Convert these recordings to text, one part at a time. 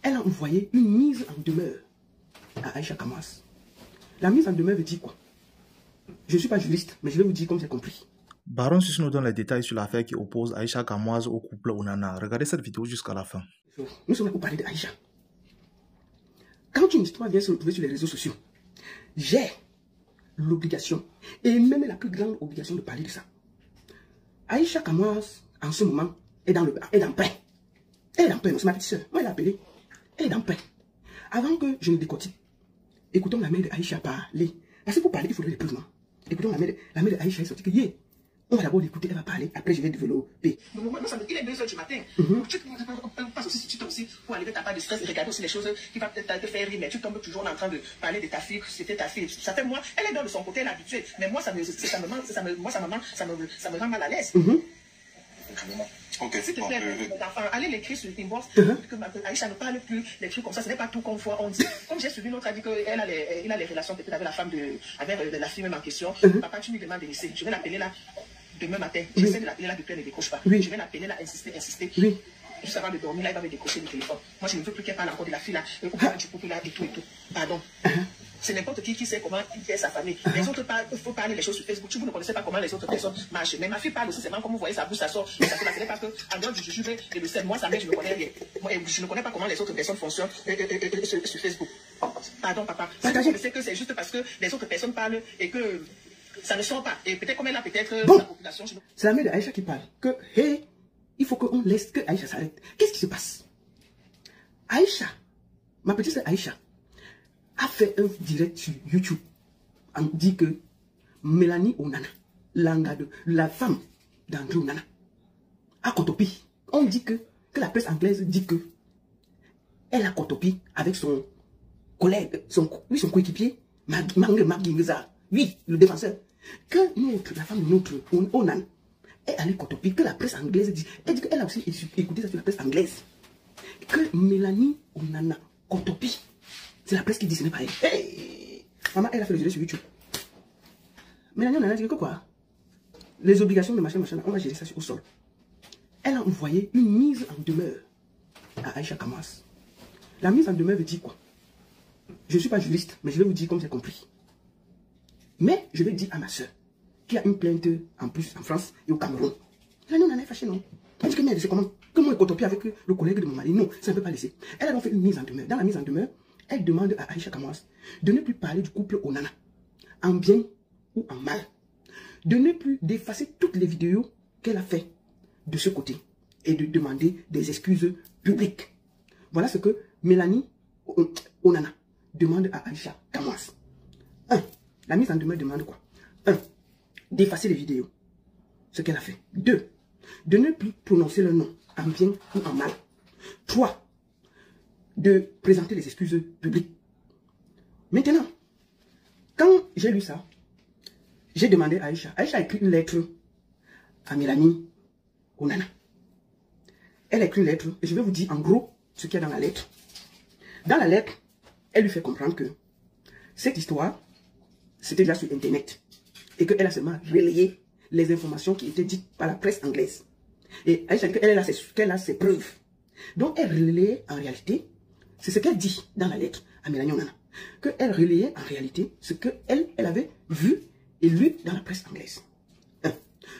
elle a envoyé une mise en demeure à Aïcha Kamoas. La mise en demeure veut dire quoi? Je ne suis pas juriste, mais je vais vous dire comme j'ai compris. Baron Suisse nous donne les détails sur l'affaire qui oppose Aïcha Kamoas au couple Onana. Regardez cette vidéo jusqu'à la fin. Nous sommes là pour parler d'Aïcha. Quand une histoire vient se retrouver sur les réseaux sociaux, j'ai l'obligation, et même la plus grande obligation de parler de ça. Aïcha Kamoas, en ce moment, est dans paix. Elle est dans paix, c'est ma petite soeur. Moi, elle l'a appelée. Elle est dans paix. Avant que je ne décortique, écoutons la mère de Aïcha parler. Parce que pour parler, il faudrait les preuves. Écoutons la mère de Aïcha, elle sortit que on va d'abord l'écouter, elle va parler, après je vais développer. Moi, il est 2 h du matin. Tu passes aussi, tu tombes aussi pour enlever ta part de stress et regarder aussi les choses qui vont peut-être te faire rire, mais tu tombes toujours en train de parler de ta fille, que c'était ta fille. Ça fait moi, elle est dans de son côté, elle est habituée, mais moi, ça me rend mal à l'aise. Ok, s'il te plaît, allez l'écrire sur Inbox, que Aïcha ne parle plus, les trucs comme ça, ce n'est pas tout comme fois on dit. Comme j'ai suivi l'autre, a dit qu'il a les relations peut-être avec la femme avec la fille même en question. Papa, tu lui demandes de laisser. Je vais l'appeler là demain matin. J'essaie de l'appeler là depuis, elle ne décroche pas. Je vais l'appeler là, insister. Juste avant de dormir, là, il va me décrocher le téléphone. Moi, je ne veux plus qu'elle parle encore de la fille là, du couple là et tout. Pardon. C'est n'importe qui sait comment il est sa famille. Les autres parlent, il faut parler les choses sur Facebook. Vous ne connaissez pas comment les autres personnes marchent. Mais ma fille parle aussi, c'est vraiment comme vous voyez, sa bouche, ça sort. Ça la parce que, en dehors du jujube et le sel, moi, sa mère, je ne connais rien. Je ne connais pas comment les autres personnes fonctionnent sur Facebook. Pardon, papa. Je sais que c'est juste parce que les autres personnes parlent et que ça ne sort pas. Et peut-être comme elle a peut-être bon, sa population. C'est la mère de Aïcha qui parle. Que, il faut qu'on laisse que Aïcha s'arrête. Qu'est-ce qui se passe? Aïcha, ma petite sœur Aïcha, a fait un direct sur YouTube. On dit que Mélanie Onana, la femme d'Andrew Onana, a cotopi. On dit que la presse anglaise dit que elle a cotopi avec son collègue, son coéquipier, oui, le défenseur. Que la femme de notre Onana est allée cotopi, que la presse anglaise dit. Elle dit qu'elle a aussi écouté ça sur la presse anglaise. Que Mélanie Onana cotopi. C'est la presse qui dit, ce n'est pas elle. Hey! Maman, elle a fait le jeu sur YouTube. Mélanie, on a dit que quoi? Les obligations de machin, on va gérer ça au sol. Elle a envoyé une mise en demeure à Aïcha Kamoas. La mise en demeure veut dire quoi? Je ne suis pas juriste, mais je vais vous dire comme j'ai compris. Mais je vais dire à ma soeur, qui a une plainte en plus en France et au Cameroun. Là, nous, on en est fâché, non? Elle dit que mais c'est comment? Que moi, je cotopie avec le collègue de mon mari. Non, ça ne peut pas laisser. Elle a donc fait une mise en demeure. Dans la mise en demeure, elle demande à Aïcha Kamoas de ne plus parler du couple Onana, en bien ou en mal. De ne plus d'effacer toutes les vidéos qu'elle a fait de ce côté et de demander des excuses publiques. Voilà ce que Mélanie Onana demande à Aïcha Kamoas. 1. La mise en demeure demande quoi? 1. D'effacer les vidéos. Ce qu'elle a fait. 2. De ne plus prononcer le nom en bien ou en mal. 3. De présenter les excuses publiques. Maintenant, quand j'ai lu ça, j'ai demandé à Aïcha. Aïcha a écrit une lettre à Mélanie Onana. Elle a écrit une lettre, et je vais vous dire en gros ce qu'il y a dans la lettre. Dans la lettre, elle lui fait comprendre que cette histoire, c'était déjà sur Internet. Et qu'elle a seulement relayé les informations qui étaient dites par la presse anglaise. Et Aïcha dit qu'elle a ses preuves. Donc elle relayait en réalité, c'est ce qu'elle dit dans la lettre à Mélanie Onana, qu'elle relayait en réalité ce qu'elle avait vu et lu dans la presse anglaise. 1.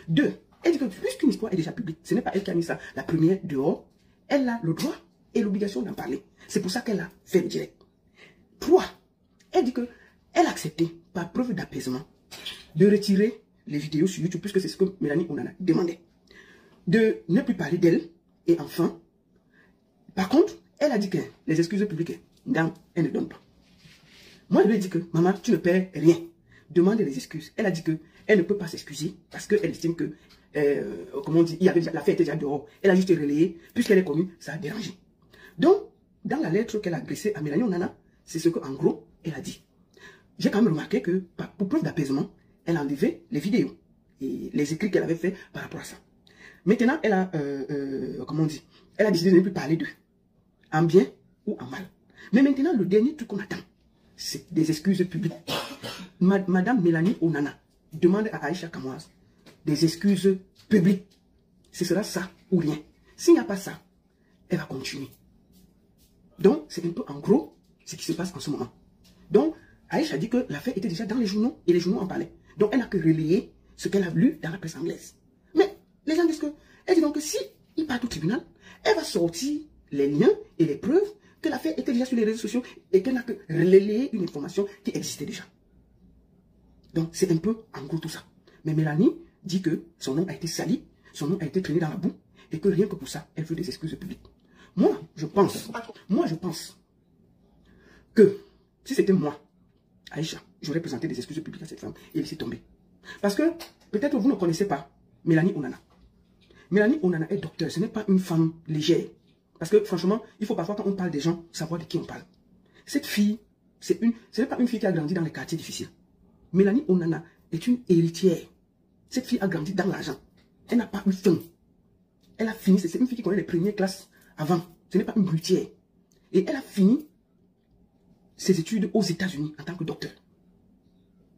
2. Elle dit que puisqu'une histoire est déjà publique, ce n'est pas elle qui a mis ça la première dehors, elle a le droit et l'obligation d'en parler. C'est pour ça qu'elle a fait le direct. 3. Elle dit qu'elle a accepté, par preuve d'apaisement, de retirer les vidéos sur YouTube, puisque c'est ce que Mélanie Onana demandait. De ne plus parler d'elle. Et enfin, par contre, elle a dit que les excuses publiques, non, elle ne donne pas. Moi, je lui ai dit que, maman, tu ne perds rien. Demande les excuses. Elle a dit qu'elle ne peut pas s'excuser parce qu'elle estime que, comment on dit, l'affaire était déjà dehors. Elle a juste relayé, puisqu'elle est connue, ça a dérangé. Donc, dans la lettre qu'elle a adressée à Mélanie Onana, c'est ce qu'en gros, elle a dit. J'ai quand même remarqué que, pour preuve d'apaisement, elle a enlevé les vidéos et les écrits qu'elle avait fait par rapport à ça. Maintenant, elle a, comment on dit, elle a décidé de ne plus parler d'eux, en bien ou en mal. Mais maintenant, le dernier truc qu'on attend, c'est des excuses publiques. Madame Mélanie Onana demande à Aïcha Kamoas des excuses publiques. Ce sera ça ou rien. S'il n'y a pas ça, elle va continuer. Donc, c'est un peu en gros ce qui se passe en ce moment. Donc, Aïcha dit que l'affaire était déjà dans les journaux et les journaux en parlaient. Donc, elle n'a que relayé ce qu'elle a lu dans la presse anglaise. Mais les gens disent que, elle dit donc que si il part au tribunal, elle va sortir les liens et les preuves que l'affaire était déjà sur les réseaux sociaux et qu'elle n'a que relayé une information qui existait déjà. Donc, c'est un peu en gros tout ça. Mais Mélanie dit que son nom a été sali, son nom a été traîné dans la boue et que rien que pour ça, elle veut des excuses publiques. Moi, je pense que si c'était moi, Aïcha, j'aurais présenté des excuses publiques à cette femme et laissé tomber. Parce que peut-être vous ne connaissez pas Mélanie Onana. Mélanie Onana est docteur, ce n'est pas une femme légère. Parce que franchement, il faut parfois quand on parle des gens, savoir de qui on parle. Cette fille, ce n'est pas une fille qui a grandi dans les quartiers difficiles. Mélanie Onana est une héritière. Cette fille a grandi dans l'argent. Elle n'a pas eu faim. Elle a fini, c'est une fille qui connaît les premières classes avant. Ce n'est pas une brutière. Et elle a fini ses études aux États-Unis en tant que docteur.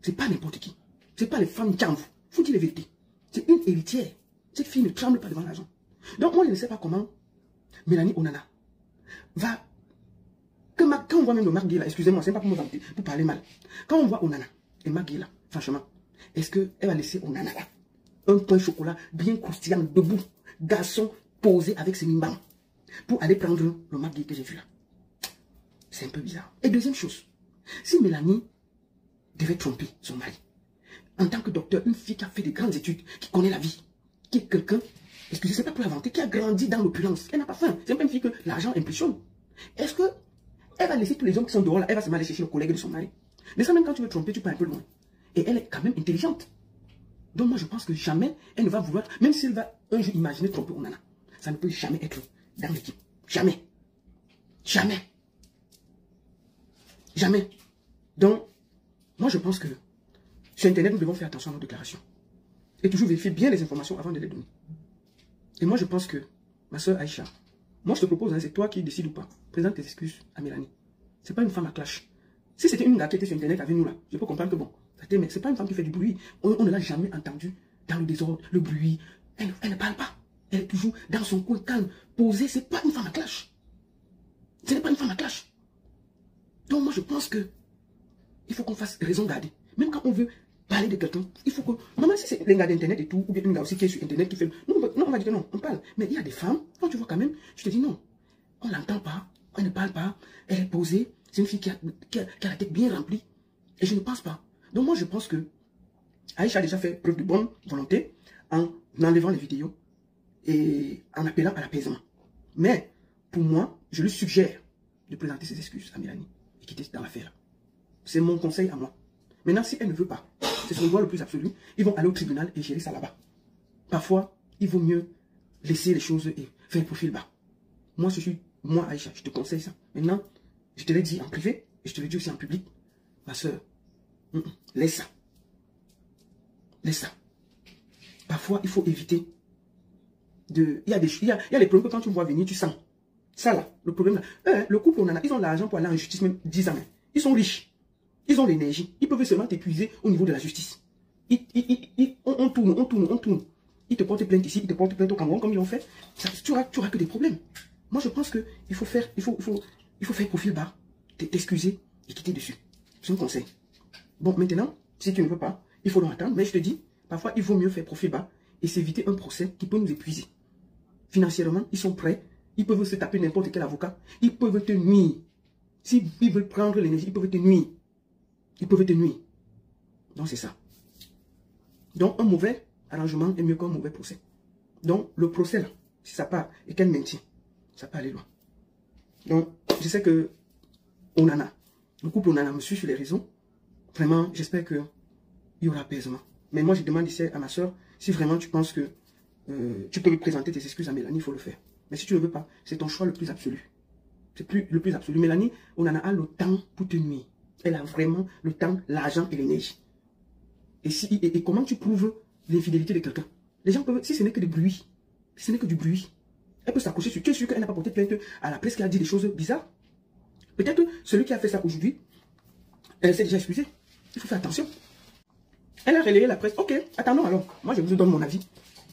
C'est pas n'importe qui. C'est pas les femmes qui en vous. Faut dire la vérité. C'est une héritière. Cette fille ne tremble pas devant l'argent. Donc moi je ne sais pas comment Mélanie Onana va... Quand on voit même le Marc Guy là, excusez-moi, c'est pas pour me vanter, pour parler mal. Quand on voit Onana et Marc Guy là, franchement, est-ce qu'elle va laisser Onana là, un pain chocolat bien croustillant, debout, garçon posé avec ses mimbans, pour aller prendre le Marc Guy que j'ai vu là? C'est un peu bizarre. Et deuxième chose, si Mélanie devait tromper son mari, en tant que docteur, une fille qui a fait des grandes études, qui connaît la vie, qui est quelqu'un, excusez, c'est pas pour inventer, qui a grandi dans l'opulence, elle n'a pas faim. C'est pas une fille que l'argent impressionne. Est-ce que elle va laisser tous les hommes qui sont dehors là, elle va se aller chercher le collègue de son mari? Mais ça, même quand tu veux tromper, tu pars un peu loin. Et elle est quand même intelligente. Donc moi, je pense que jamais elle ne va vouloir, même si elle va un jour imaginer tromper Onana, ça ne peut jamais être dans l'équipe. Jamais. Jamais. Jamais. Donc, moi, je pense que sur Internet, nous devons faire attention à nos déclarations. Et toujours vérifier bien les informations avant de les donner. Et moi, je pense que, ma soeur Aïcha, moi, je te propose, hein, c'est toi qui décides ou pas. Présente tes excuses à Mélanie. C'est pas une femme à clash. Si c'était une gars qui était sur Internet avec nous là, je peux comprendre que bon, mais c'est pas une femme qui fait du bruit. On ne l'a jamais entendue dans le désordre, le bruit. Elle ne parle pas. Elle est toujours dans son coin calme, posée. C'est pas une femme à clash. Ce n'est pas une femme à clash. Donc moi, je pense que il faut qu'on fasse raison garder. Même quand on veut parler de quelqu'un, il faut que... Normalement, si c'est les gars d'Internet et tout, ou bien une gars aussi qui est sur Internet qui fait... Non, on va dire non, on parle. Mais il y a des femmes, quand tu vois quand même, je te dis non. On l'entend pas, elle ne parle pas, elle est posée. C'est une fille qui a la tête bien remplie. Et je ne pense pas. Donc moi, je pense que Aïcha a déjà fait preuve de bonne volonté en enlevant les vidéos et en appelant à l'apaisement. Mais, pour moi, je lui suggère de présenter ses excuses à Mélanie et quitter dans l'affaire. C'est mon conseil à moi. Maintenant, si elle ne veut pas, c'est son droit le plus absolu, ils vont aller au tribunal et gérer ça là-bas. Parfois, il vaut mieux laisser les choses et faire un profil bas. Moi, Aïcha, je te conseille ça. Maintenant, je te l'ai dit en privé et je te l'ai dit aussi en public. Ma soeur, laisse ça. Laisse ça. Parfois, il faut éviter de... Il y a les problèmes que quand tu vois venir, tu sens. Ça là, le problème là. Le couple, ils ont l'argent pour aller en justice même 10 ans. Ils sont riches. Ils ont l'énergie. Ils peuvent seulement t'épuiser au niveau de la justice. On tourne. Ils te portent plainte ici, ils te portent plainte au Cameroun comme ils ont fait. Tu auras que des problèmes. Moi, je pense qu'il faut faire profil bas, t'excuser et quitter dessus. C'est un conseil. Bon, maintenant, si tu ne veux pas, il faut attendre. Mais je te dis, parfois, il vaut mieux faire profil bas et s'éviter un procès qui peut nous épuiser. Financièrement, ils sont prêts. Ils peuvent se taper n'importe quel avocat. Ils peuvent te nuire. S'ils veulent prendre l'énergie, ils peuvent te nuire. Ils peuvent te nuire. Donc, c'est ça. Donc, un mauvais arrangement est mieux qu'un mauvais procès. Donc, le procès, là, si ça part et qu'elle maintient, ça peut aller loin. Donc, je sais que le couple Onana me suit sur les réseaux. Vraiment, j'espère qu'il y aura apaisement. Mais moi, je demande ici à ma soeur, si vraiment tu penses que tu peux présenter tes excuses à Mélanie, il faut le faire. Mais si tu ne veux pas, c'est ton choix le plus absolu. C'est le plus absolu. Mélanie Onana a le temps pour te nuire. Elle a vraiment le temps, l'argent et l'énergie. Et comment tu prouves l'infidélité de quelqu'un? Les gens peuvent, si ce n'est que du bruit, elle peut s'accrocher sur. Tu es sûr qu'elle n'a pas porté plainte à la presse qui a dit des choses bizarres? Peut-être celui qui a fait ça aujourd'hui, elle s'est déjà excusée. Il faut faire attention. Elle a relayé la presse. Ok, attendons alors. Moi, je vous donne mon avis.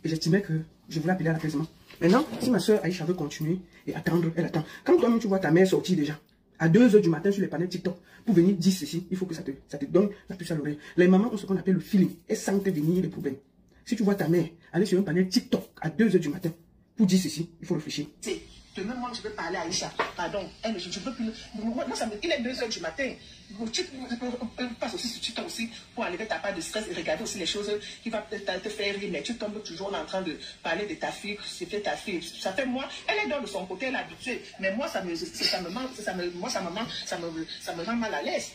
Et j'estimais que je voulais appeler à l'apaisement. Maintenant, si ma soeur Aïcha veut continuer et attendre, elle attend. Quand toi-même tu vois ta mère sortir déjà, à 2 h du matin sur les panels TikTok, pour venir dire ceci, il faut que ça te donne la puce à l'oreille. Les mamans ont ce qu'on appelle le feeling. Elles sentent venir les problèmes. Si tu vois ta mère aller sur un panel TikTok à 2 h du matin pour dire ceci, il faut réfléchir. Demain, moi, je peux parler à Aïcha. Pardon, elle, je peux plus. Moi, il est 2 h du matin. Tu passes aussi sur TikTok aussi pour enlever ta part de stress et regarder aussi les choses qui vont te faire rire. Mais tu tombes toujours en train de parler de ta fille, c'était ta fille. Ça fait moi, elle est dans de son côté, elle est habituée. Mais moi, ça me rend mal à l'aise.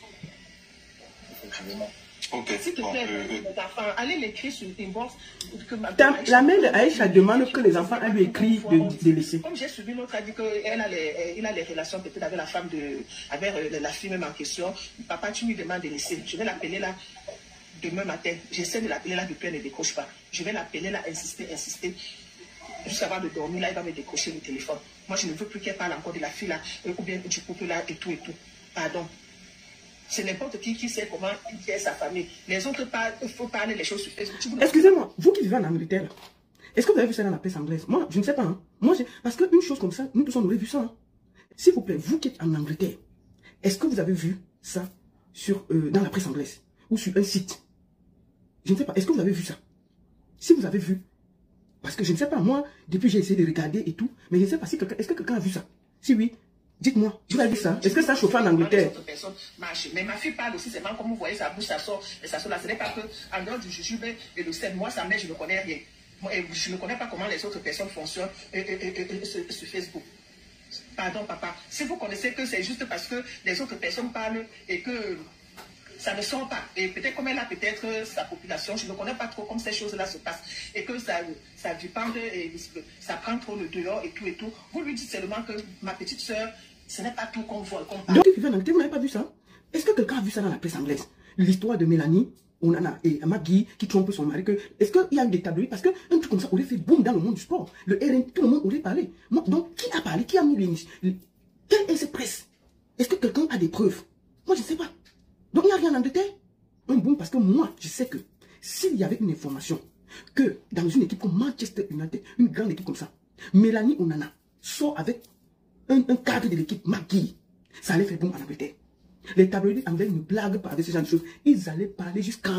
Ok. S'il te plaît, les enfants, allez l'écrire sur inbox. La mère d'Aïcha demande que les enfants lui écrivent de laisser. Comme j'ai suivi l'autre, a dit qu'il a les relations peut-être avec la femme avec la fille même en question. Papa, tu lui demandes de laisser. Je vais l'appeler là demain matin. J'essaie de l'appeler là depuis, elle ne décroche pas. Je vais l'appeler là, insister. Jusqu'à avant de dormir, là, il va me décrocher le téléphone. Moi, je ne veux plus qu'elle parle encore de la fille là, ou bien du couple là, et tout. Pardon. C'est n'importe qui sait comment il est sa famille. Les autres, il faut parler les choses sur Facebook. Excusez-moi, vous qui vivez en Angleterre, est-ce que vous avez vu ça dans la presse anglaise? Moi, je ne sais pas. Hein. Parce qu'une chose comme ça, nous tous on aurait vu ça. Hein. S'il vous plaît, vous qui êtes en Angleterre, est-ce que vous avez vu ça dans la presse anglaise ou sur un site? Je ne sais pas. Est-ce que vous avez vu ça? Si vous avez vu, parce que je ne sais pas, moi, depuis j'ai essayé de regarder et tout, mais je ne sais pas si est-ce que quelqu'un a vu ça? Si oui, dites-moi, tu as vu ça? Est-ce que ça chauffe en Angleterre? Mais ma fille parle aussi, c'est même comme vous voyez sa bouche, ça sort là. Ce n'est pas que, en dehors du jujube et le sel, moi, sa mère, je ne connais rien. Je ne connais pas comment les autres personnes fonctionnent sur Facebook. Pardon, papa. Si vous connaissez que c'est juste parce que les autres personnes parlent et que ça ne sort pas. Et peut-être comme elle a peut-être sa population, je ne connais pas trop comment ces choses-là se passent. Et que ça dépend et ça prend trop le dehors et tout. Vous lui dites seulement que ma petite soeur, ce n'est pas tout qu'on voit. Donc, vous n'avez pas vu ça? Est-ce que quelqu'un a vu ça dans la presse anglaise? L'histoire de Mélanie, Onana et Maggie qui trompe son mari. Est-ce qu'il y a eu des tabloïds? Parce qu'un truc comme ça aurait fait boum dans le monde du sport. Le RN, tout le monde aurait parlé. Donc, qui a parlé? Qui a mis les... Quelle est cette presse? Est-ce que quelqu'un a des preuves? Moi, je ne sais pas. Donc, il n'y a rien en Angleterre. Un boom, parce que moi, je sais que s'il y avait une information que dans une équipe comme Manchester United, une grande équipe comme ça, Mélanie Onana sort avec un cadre de l'équipe, Maggie, ça allait faire boum en Angleterre. Les tabloïds anglais ne blaguent pas avec ce genre de choses. Ils allaient parler jusqu'à...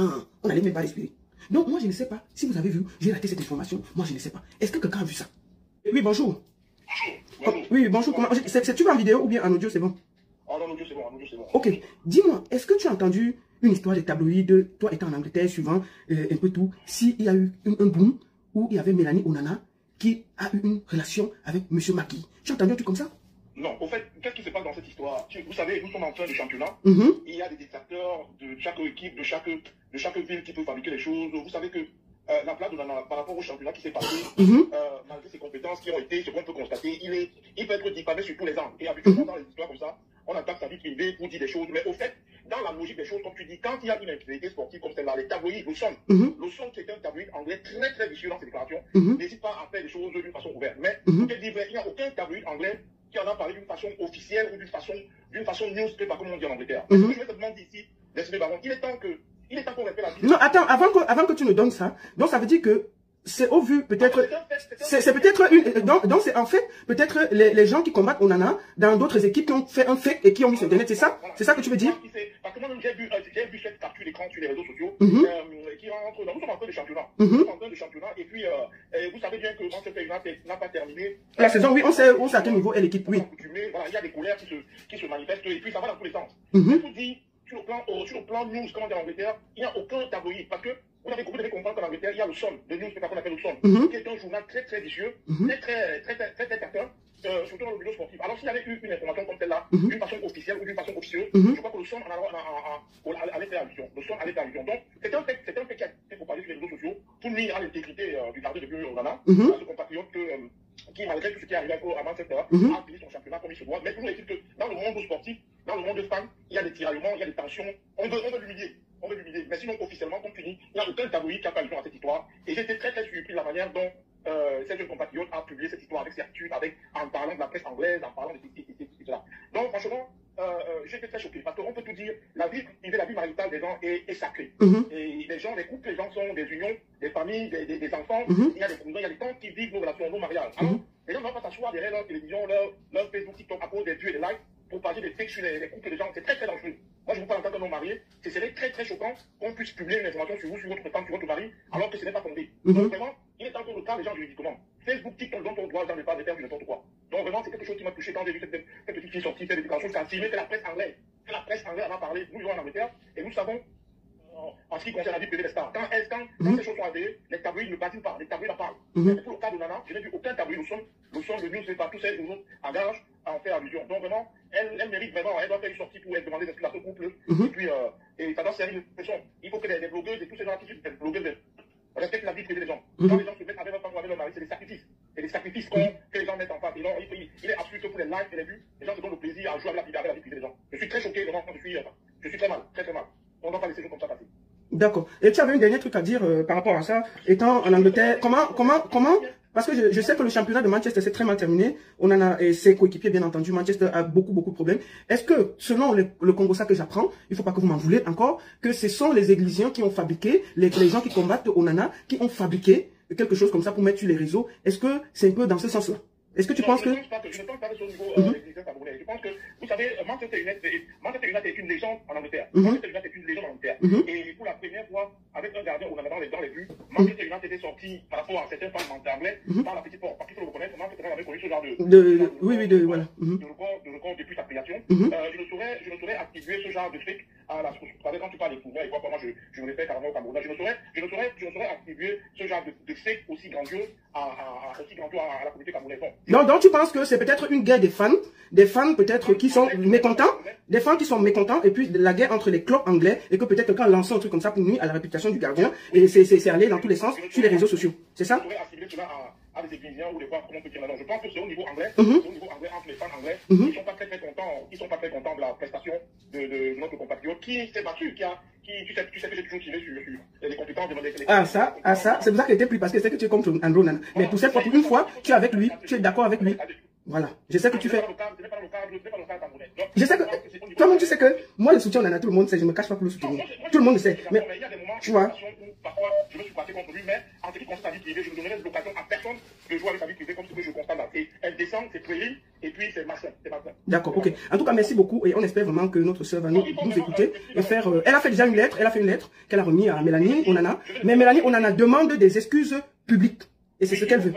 On n'allait même pas respirer. Donc, moi, je ne sais pas. Si vous avez vu, j'ai raté cette information. Moi, je ne sais pas. Est-ce que quelqu'un a vu ça? Oui, bonjour. Bonjour. Oh, oui, bonjour. C'est-tu en vidéo ou bien en audio, c'est bon? En audio, c'est bon. Ok. Dis-moi, est-ce que tu as entendu une histoire des tabloïds, toi étant en Angleterre, suivant un peu tout, s'il y a eu un boom où il y avait Mélanie Onana qui a eu une relation avec M. Maggie? Tu as entendu un truc comme ça? Non, au fait, qu'est-ce qui se passe dans cette histoire? Vous savez, nous sommes en fin de championnat. Il y a des dictateurs de chaque équipe, de chaque ville qui peut fabriquer les choses. Vous savez que la place de Nana, par rapport au championnat qui s'est passé, malgré ses compétences qui ont été, ce qu'on peut constater, il peut être diffamé sur tous les angles. Et habituellement, dans les histoires comme ça, on attaque sa vie privée pour dire des choses. Mais au fait, dans la logique des choses, comme tu dis, quand il y a une intégrité sportive comme celle-là, les tabloïds, le son qui est un tabloïd anglais très très vicieux dans ses déclarations, n'hésite pas à faire des choses d'une façon ouverte. Mais pour te dire, il n'y a aucun tabloïd anglais qui en a parlé d'une façon officielle ou d'une façon newspaper, comme on dit en Angleterre. Je vais te demander ici, laisse-moi baron, il est temps qu'on répète la vie. Non, attends, avant que tu nous donnes ça, donc ça veut dire que c'est au vu, peut-être, c'est peut-être une, donc c'est en fait, peut-être les gens qui combattent Onana dans d'autres équipes qui ont fait un fake et qui ont mis sur Internet, c'est ça? C'est ça que tu veux dire? Parce que moi, j'ai vu cette capture d'écran sur les réseaux sociaux, qui rentre nous sommes en train de championnat. Nous sommes en train de championnat, et puis, vous savez bien que Manchester United n'a pas terminé. La saison, oui, on sait à quel niveau est l'équipe, oui. Voilà, il y a des colères qui se manifestent, et puis ça va dans tous les sens. Je vous dis, sur le plan news, comme on dit en Angleterre, il n'y a aucun tabloïd, parce que vous devez comprendre qu'en Angleterre, il y a le Sun, le news, c'est pas qu'on appelle le Sun, qui est un journal très très vicieux, très certain, surtout dans le milieu sportif. Alors s'il y avait eu une information comme celle-là, d'une façon officielle ou d'une façon officieuse, je crois que le Sun allait faire allusion. Le Sun allait faire allusion. Donc c'est un fait qui a été propagé sur les réseaux sociaux pour nuire à l'intégrité du gardien de but Onana, à ce compatriote qui, malgré tout ce qui est arrivé à Manchester, a fini son championnat comme il se doit. Mais toujours est-il que dans le monde sportif, dans le monde fan, il y a des tiraillements, il y a des tensions. On veut l'humilier. Mais sinon, officiellement, comme tu dis, il n'y a aucun tabloïd qui a pas raison à cette histoire. Et j'étais très très surpris de la manière dont ces jeunes compatriotes a publié cette histoire avec certitude, en parlant de la presse anglaise, en parlant de ceci. Donc, franchement, j'étais très choqué parce qu'on peut tout dire, la vie privée, la vie maritale des gens est sacrée. Et les gens, les couples, les gens sont des unions, des familles, des enfants. Il y a des cousins, il y a des tantes qui vivent nos relations, nos mariages. Alors, les gens ne vont pas s'asseoir derrière leur télévision, leur Facebook, TikTok à cause des vues et des likes pour parler des fakes sur les couples des gens. C'est très très dangereux. Moi, je vous parle en tant que non marié, ce serait très très choquant qu'on puisse publier une information sur vous, sur votre femme, sur votre mari, alors que ce n'est pas fondé. Donc vraiment, il est temps qu'on le cadre les gens juridiquement. Facebook, TikTok, dont on doit jamais pas de faire du n'importe quoi. Donc vraiment, c'est quelque chose qui m'a touché quand j'ai vu cette petite fille sortir, faire des déclarations sensibles, que la presse anglaise. Que la presse anglaise en a parlé, nous vivons en Angleterre, et nous savons, en ce qui concerne la vie privée des stars, quand ces choses sont avérées, les tabloïds ne battent pas, les tabloïds en parlent. Mais pour le cas de Nana, je n'ai vu aucun tabloïd, le son, le news, c'est pas tous ces autres engagent à en faire allusion. Donc vraiment, elle mérite vraiment, elle doit faire une sortie pour elle demander d'explications au couple, et puis, et ça doit servir de leçon. Il faut que les blogueuses et tous ces gens qui sont des blogueuses respectent la vie privée des gens. Quand les gens se mettent avec leur femme ou avec leur mari, c'est des sacrifices. C'est des sacrifices que les gens mettent en face. Et non, il est absolu que pour les likes et les vues, les gens se donnent le plaisir à jouer avec la vie privée des gens. Je suis très choqué, vraiment, quand je suis très mal, très très mal. On ne doit pas laisser les choses comme ça passer. D'accord. Et tu avais un dernier truc à dire par rapport à ça, étant en Angleterre, comment parce que je sais que le championnat de Manchester s'est très mal terminé. On en a, et ses coéquipiers, bien entendu, Manchester a beaucoup de problèmes. Est-ce que, selon le Congo-Ça que j'apprends, il faut pas que vous m'en voulez encore, que ce sont les Églisiens qui ont fabriqué, les gens qui combattent Onana, qui ont fabriqué quelque chose comme ça pour mettre sur les réseaux. Est-ce que c'est un peu dans ce sens-là? Est-ce que tu penses que... Je ne pense pas que c'est au niveau des camerounais. Je pense que, vous savez, Manchester United est une légende en Angleterre. Manchester United est une légende en Angleterre. Et pour la première fois, avec un gardien, on a dans les vues, Manchester United est sorti par rapport à certains fans anglais par la petite porte. Parce qu'il faut le reconnaître, Manchester United avait connu ce genre voilà. de record depuis sa création. Je ne saurais attribuer ce genre de truc à la source. Vous savez, quand tu parles des Kounia et quoi, moi je me le fais carrément au Cameroun. Je ne saurais attribuer ce genre de fake aussi grandiose à la communauté camerounaise. Non, donc tu penses que c'est peut-être une guerre des fans peut-être qui sont mécontents, des fans qui sont mécontents, et puis la guerre entre les clubs anglais, et que peut-être quelqu'un lance un truc comme ça pour nuire à la réputation du gardien, et c'est aller dans tous les sens sur les réseaux sociaux. C'est ça? À des Églisiens ou des fois, comment on peut dire maintenant. Je pense que c'est au niveau anglais, entre les fans anglais, qui sont pas très contents de la prestation de notre compatriote qui s'est battu, tu sais que j'ai toujours tiré sur les compétences de ça, c'est pour ça qu'il était pris, parce que c'est que tu es contre Andrew Nana. Mais pour cette fois, pour une fois, tu es avec lui, tu es d'accord avec lui. Voilà, je sais que tu fais. Je sais que toi-même tu sais que moi le soutien Nana, tout le monde sait, je me cache pas pour le soutenir. Tout le monde le sait. Mais tu vois. Parfois, je me suis passé contre lui, mais en ce qui concerne sa vie privée, je ne donnerai l'occasion à personne de jouer avec sa vie privée comme ce que je constate là. Et elle descend, c'est puéril, et puis c'est machin. D'accord, ok. En tout cas, merci beaucoup, et on espère vraiment que notre sœur va nous écouter et faire. Elle a fait déjà une lettre, qu'elle a remise à Mélanie Onana. Mais Mélanie Onana demande des excuses publiques, et c'est ce qu'elle veut.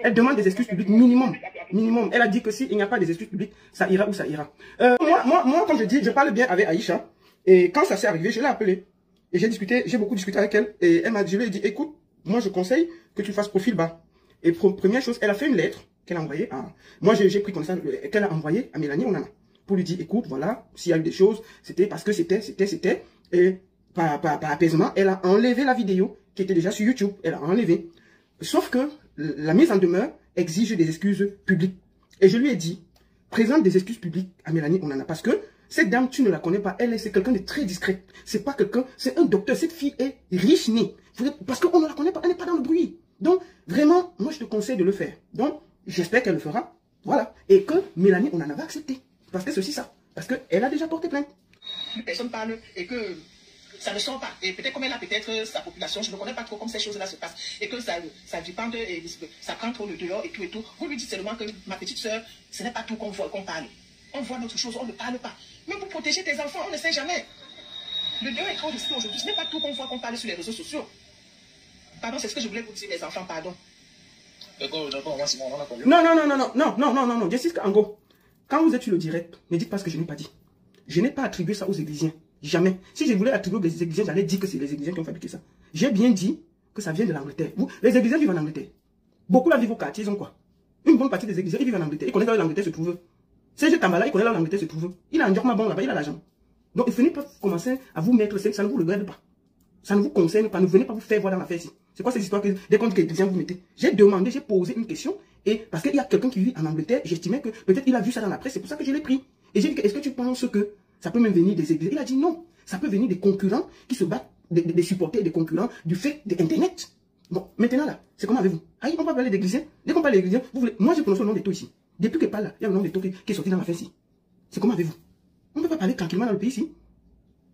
Elle demande des excuses publiques minimum. Elle a dit que s'il n'y a pas des excuses publiques, ça ira où ça ira. Moi, comme je dis, je parle bien avec Aïcha. Et quand ça s'est arrivé, je l'ai appelée. Et j'ai beaucoup discuté avec elle. Et je lui ai dit, écoute, moi je conseille que tu fasses profil bas. Et première chose, elle a fait une lettre qu'elle a envoyée à... Moi, j'ai pris connaissance qu'elle a envoyée à Mélanie Onana. Pour lui dire, écoute, voilà, s'il y a eu des choses, c'était parce que c'était. Et par apaisement, elle a enlevé la vidéo qui était déjà sur YouTube. Elle a enlevé. Sauf que la mise en demeure exige des excuses publiques. Et je lui ai dit, présente des excuses publiques à Mélanie Onana. Parce que cette dame, tu ne la connais pas. C'est quelqu'un de très discret. C'est pas quelqu'un, c'est un docteur. Cette fille est riche née. Parce qu'on ne la connaît pas, elle n'est pas dans le bruit. Donc, vraiment, moi je te conseille de le faire. Donc, j'espère qu'elle le fera. Voilà. Et que Mélanie Onana va accepter. Parce que c'est aussi ça. Parce qu'elle a déjà porté plainte. Personne parle et que ça ne sort pas. Et peut-être comme elle a peut-être sa population, je ne connais pas trop comment ces choses-là se passent. Et que ça dépend, et ça prend trop le dehors et tout. Vous lui dites seulement que ma petite soeur, ce n'est pas tout qu'on voit, qu'on parle. On voit notre chose, on ne parle pas. Mais pour protéger tes enfants, on ne sait jamais. Le dehors est trop risqué aujourd'hui. Ce n'est pas tout qu'on voit, qu'on parle sur les réseaux sociaux. Pardon, c'est ce que je voulais vous dire, les enfants, pardon. Non, Jessica Ango. Quand vous êtes sur le direct, ne dites pas ce que je n'ai pas dit. Je n'ai pas attribué ça aux Églisiens. Jamais. Si je voulais attribuer aux Églisiens, j'allais dire que c'est les Églisiens qui ont fabriqué ça. J'ai bien dit que ça vient de l'Angleterre. Les Églisiens vivent en Angleterre. Beaucoup là vivent au quartier, ils ont quoi? Une bonne partie des Églisiens, ils vivent en Angleterre. Ils connaissent là où l'Angleterre se trouve. C'est juste Tambala, il connaît là où l'Angleterre se trouve. Il a un Njokma bon là-bas, il a l'argent. Donc, il ne venez pas commencer à vous mettre, ça ne vous regarde pas. Ça ne vous concerne pas. Ne venez pas vous faire voir dans l'affaire ici. C'est quoi cette histoire que des comptes que les Églisiens vous mettez? J'ai demandé, j'ai posé une question. Et parce qu'il y a quelqu'un qui vit en Angleterre, j'estimais que peut-être il a vu ça dans la presse, c'est pour ça que je l'ai pris. Et j'ai dit, est-ce que tu penses que ça peut même venir des Églises? Il a dit non. Ça peut venir des concurrents qui se battent, des supporters, des concurrents du fait d'Internet. Bon, maintenant là, c'est comment avec vous? Aïe, on va parler d'Églisiens. Dès qu'on parle d'Églisiens, vous voulez... Moi, j'ai prononcé le nom des taux ici. Depuis que parle là, il y a le nom des taux qui est sorti dans la fesse ici. C'est comment avec vous? On ne peut pas parler tranquillement dans le pays ici.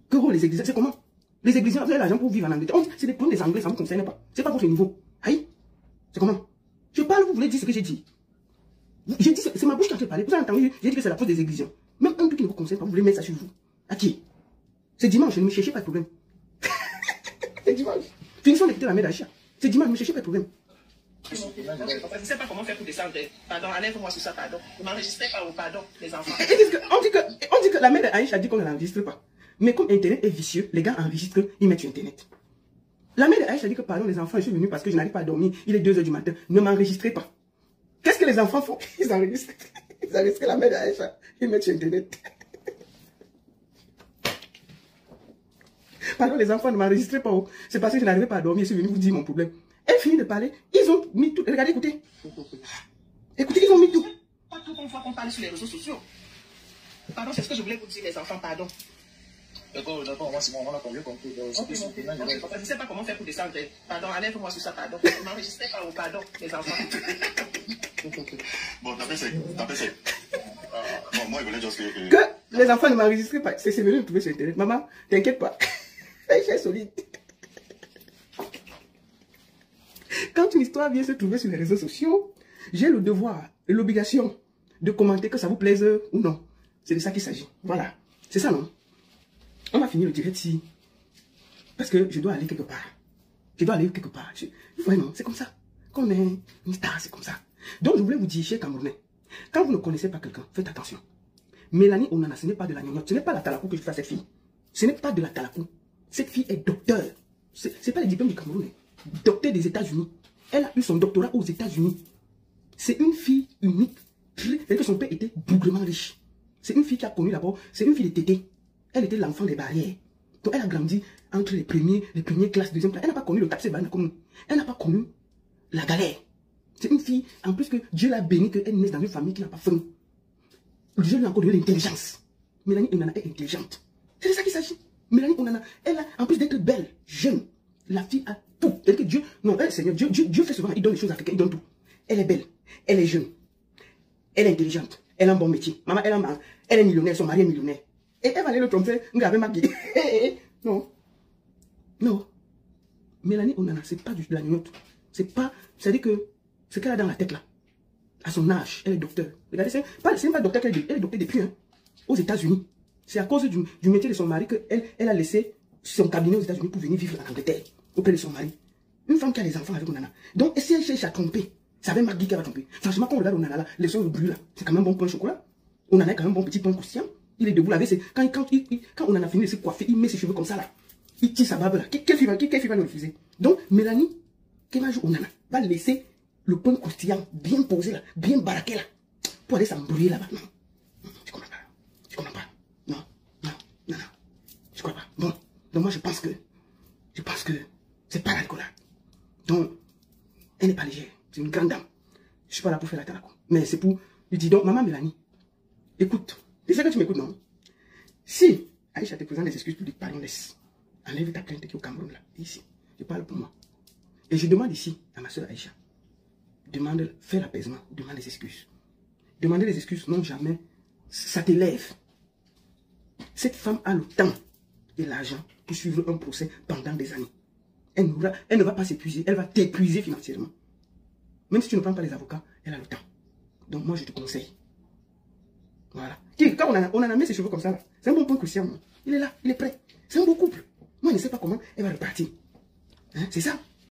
Que les exigeants, c'est comment? Les exigeants, vous avez l'argent pour vivre en Angleterre. C'est des problèmes des Anglais, ça ne vous concerne pas. C'est pas votre niveau. Aïe. C'est comment? Je parle, vous voulez dire ce que j'ai dit. J'ai dit, c'est ma bouche qui a parlé. Vous avez entendu, j'ai dit que c'est la faute des exigeants. Même un truc qui ne vous concerne pas, vous voulez mettre ça sur vous. À qui? C'est dimanche, ne me cherchez pas de problème. C'est dimanche. Finissons d'écouter la mère d'Aïcha. C'est dimanche, ne me cherchez pas de problème. Je ne sais pas comment faire pour descendre. Pardon, enlève-moi sur ça, pardon. Ne m'enregistrez pas au pardon, les enfants. On dit que la mère d'Aïcha dit qu'on ne l'enregistre pas. Mais comme Internet est vicieux, les gars enregistrent, ils mettent sur Internet. La mère d'Aïcha dit que pardon, les enfants, je suis venu parce que je n'arrive pas à dormir. Il est 2 h du matin. Ne m'enregistrez pas. Qu'est-ce que les enfants font? Ils enregistrent. Ils enregistrent la mère d'Aïcha. Ils mettent sur Internet. Pardon, les enfants, ne m'enregistrez pas. C'est parce que je n'arrivais pas à dormir. Je suis venu vous dire mon problème. Elle finit de parler. Ils ont mis tout. Regardez, écoutez. Écoutez, ils ont mis tout. Pas tout qu'on voit qu'on parle sur les réseaux sociaux. Pardon, c'est ce que je voulais vous dire, les enfants, pardon. D'accord, moi c'est bon, on a pas bien compris. Je ne sais pas comment faire pour descendre. Pardon, enlève-moi sur ça, pardon. Ne m'enregistrez pas au pardon, les enfants. Bon, t'as fait. Bon, moi, il voulait juste que... Que les enfants ne m'enregistrent pas. C'est venu me trouver sur Internet. Maman, t'inquiète pas. Aïcha est solide. Quand une histoire vient se trouver sur les réseaux sociaux, j'ai le devoir et l'obligation de commenter que ça vous plaise ou non. C'est de ça qu'il s'agit. Voilà. C'est ça, non? On va finir le direct ici. Parce que je dois aller quelque part. Je dois aller quelque part. Vraiment, c'est comme ça. Comme une star, c'est comme ça. Donc, je voulais vous dire, chers Camerounais, quand vous ne connaissez pas quelqu'un, faites attention. Mélanie Onana, ce n'est pas de la gnognotte. Ce n'est pas la talakou que je fais à cette fille. Ce n'est pas de la talakou. Cette fille est docteur. Ce n'est pas les diplômes du Cameroun. Docteur des États-Unis. Elle a eu son doctorat aux États-Unis. C'est une fille unique. C'est que son père était bougrement riche. C'est une fille qui a connu d'abord. C'est une fille de tété. Elle était l'enfant des barrières. Donc elle a grandi entre les premières classes, deuxième classe. Elle n'a pas connu le taxi comme nous. Elle n'a pas connu la galère. C'est une fille, en plus que Dieu l'a bénie, qu'elle naisse dans une famille qui n'a pas faim. Dieu lui a encore donné l'intelligence. Mélanie Onana est intelligente. C'est de ça qu'il s'agit. Mélanie Onana, elle a, en plus d'être belle, jeune, la fille a tout. Que Dieu, non, Seigneur, Dieu fait souvent, il donne les choses à quelqu'un, il donne tout. Elle est belle, elle est jeune, elle est intelligente, elle a un bon métier. Maman, elle est millionnaire, son mari est millionnaire. Et elle va aller le tromper, graver ma vie. Non. Non. Mélanie Onana, c'est pas de la gnognotte. C'est pas, c'est-à-dire que ce qu'elle a dans la tête là, à son âge, elle est docteur. Regardez, c'est pas docteur qu'elle est docteur depuis, hein, aux États-Unis. C'est à cause du métier de son mari qu'elle a laissé son cabinet aux États-Unis pour venir vivre en Angleterre, auprès de son mari. Une femme qui a des enfants avec Onana. Donc, et si elle cherche à tromper, ça va Magui qui va tromper. Franchement, quand on regarde Onana là, les soeurs brûlent là. C'est quand même bon pain au chocolat. Onana est quand même bon petit pain croustillant. Il est debout là, quand on en a fini de se coiffer, il met ses cheveux comme ça là. Il tire sa barbe là. Quelle fille va le refuser? Donc, Mélanie, qui va jouer Onana, va laisser le pain croustillant bien posé là, bien baraqué là, pour aller s'embrouiller là-bas. Non, je comprends pas. Je comprends pas. Non. Je crois pas. Bon, donc moi je pense que c'est pas la rigolade. Donc, elle n'est pas légère. C'est une grande dame. Je suis pas là pour faire la talakou. Mais c'est pour lui dire, donc, maman Mélanie, écoute, tu sais que tu m'écoutes, non? Si Aïcha te présente des excuses pour dire pardon, laisse. Enlève ta plainte qui est au Cameroun là, ici. Je parle pour moi. Et je demande ici à ma soeur Aïcha, fais l'apaisement, demande des excuses. Demander des excuses, non jamais, ça t'élève. Cette femme a le temps et l'argent pour suivre un procès pendant des années. Elle ne va pas s'épuiser, elle va t'épuiser financièrement. Même si tu ne prends pas les avocats, elle a le temps. Donc moi je te conseille. Voilà. Quand on a mis ses cheveux comme ça, c'est un bon point crucial. Il est là, il est prêt. C'est un beau couple. Moi je ne sais pas comment elle va repartir. Hein? C'est ça.